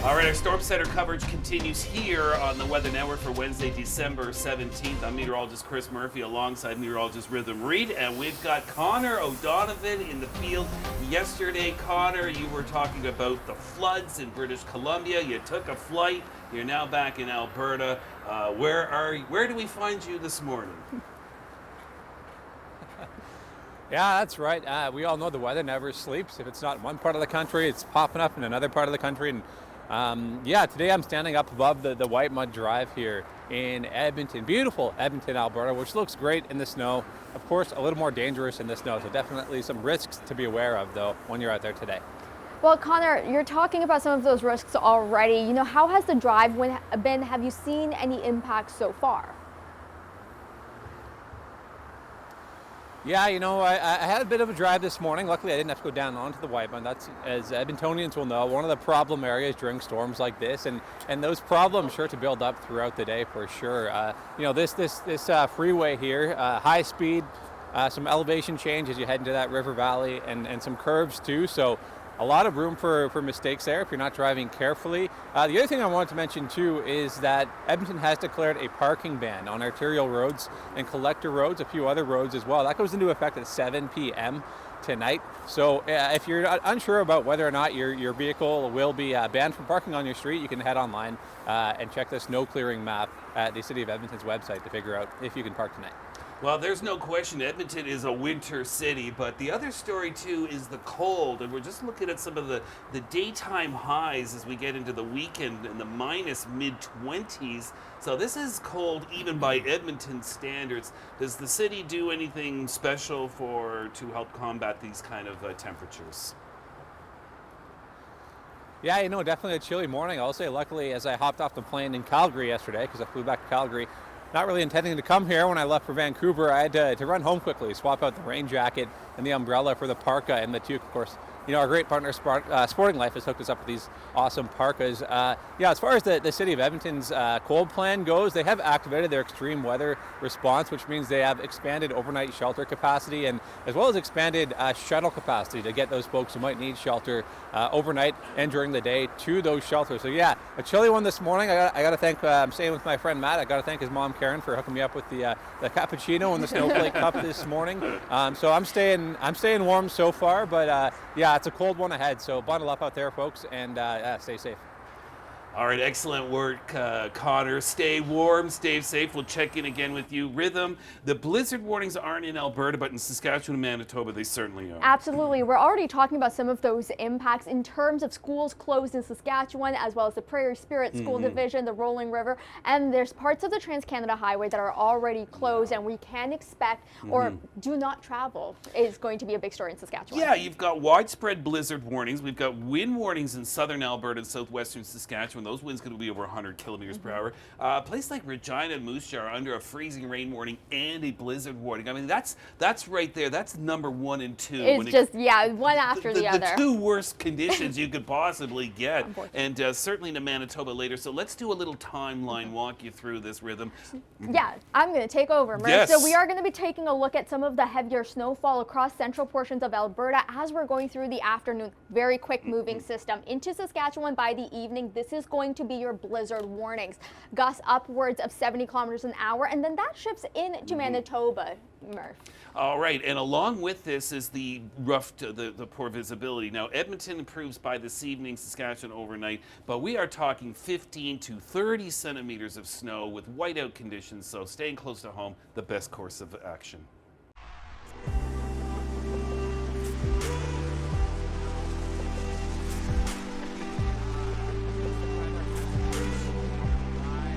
All right, our Storm Center coverage continues here on the Weather Network for Wednesday, December 17th. I'm meteorologist Chris Murphy alongside meteorologist Reet, and we've got Connor O'Donovan in the field. Yesterday, Connor, you were talking about the floods in British Columbia. You took a flight. You're now back in Alberta. Where do we find you this morning? Yeah, that's right. We all know the weather never sleeps. If it's not in one part of the country, it's popping up in another part of the country. And today I'm standing up above the White Mud Drive here in Edmonton, beautiful Edmonton, Alberta, which looks great in the snow. Of course, a little more dangerous in the snow, so definitely some risks to be aware of, though, when you're out there today. Well, Connor, you're talking about some of those risks already. You know, how has the drive been? Have you seen any impacts so far? Yeah, you know, I had a bit of a drive this morning. Luckily, I didn't have to go down onto the White Mud. That's, as Edmontonians will know, one of the problem areas during storms like this, and those problems sure to build up throughout the day for sure. You know, this freeway here, high speed, some elevation change as you head into that river valley, and some curves too. So a lot of room for mistakes there if you're not driving carefully. The other thing I wanted to mention too is that Edmonton has declared a parking ban on arterial roads and collector roads, a few other roads as well. That goes into effect at 7 p.m. tonight. So if you're unsure about whether or not your vehicle will be banned from parking on your street, you can head online and check the snow clearing map at the City of Edmonton's website to figure out if you can park tonight. Well, there's no question Edmonton is a winter city, but the other story too is the cold, and we're just looking at some of the daytime highs as we get into the weekend in the minus mid-20s. So this is cold even by Edmonton standards. Does the city do anything special to help combat these kind of temperatures? Yeah, you know, definitely a chilly morning. I'll say, luckily, as I hopped off the plane in Calgary yesterday, because I flew back to Calgary, not really intending to come here when I left for Vancouver, I had to run home quickly, swap out the rain jacket and the umbrella for the parka and the toque. Of course, you know, our great partner Sporting Life has hooked us up with these awesome parkas. As far as the City of Edmonton's cold plan goes, they have activated their extreme weather response, which means they have expanded overnight shelter capacity and as well as expanded shuttle capacity to get those folks who might need shelter overnight and during the day to those shelters. So yeah, a chilly one this morning. I got to thank, I'm staying with my friend Matt, I got to thank his mom Karen for hooking me up with the cappuccino and the snowflake cup this morning. So I'm staying warm so far, but it's a cold one ahead, so bundle up out there, folks, and stay safe. All right, excellent work, Connor. Stay warm, stay safe. We'll check in again with you. Rhythm, the blizzard warnings aren't in Alberta, but in Saskatchewan and Manitoba, they certainly are. Absolutely. We're already talking about some of those impacts in terms of schools closed in Saskatchewan, as well as the Prairies Spirit School Division, the Rolling River, and there's parts of the Trans-Canada Highway that are already closed, and we can expect, or do not travel, is going to be a big story in Saskatchewan. Yeah, you've got widespread blizzard warnings. We've got wind warnings in southern Alberta and southwestern Saskatchewan. Those winds could be over 100 kilometers per hour. A place like Regina and Moose Jaw are under a freezing rain warning and a blizzard warning. I mean, that's right there. That's number 1 and 2. It's just, one after the other. The two worst conditions you could possibly get. And certainly to Manitoba later. So let's do a little timeline, walk you through this, Rhythm. Yeah, I'm going to take over, Murph. Yes. So we are going to be taking a look at some of the heavier snowfall across central portions of Alberta as we're going through the afternoon. Very quick moving system into Saskatchewan by the evening. This is going to be your blizzard warnings. Gusts upwards of 70 kilometers an hour, and then that shifts into Manitoba, Murph. All right, and along with this is the poor visibility. Now, Edmonton improves by this evening, Saskatchewan overnight, but we are talking 15 to 30 centimeters of snow with whiteout conditions, so staying close to home, the best course of action.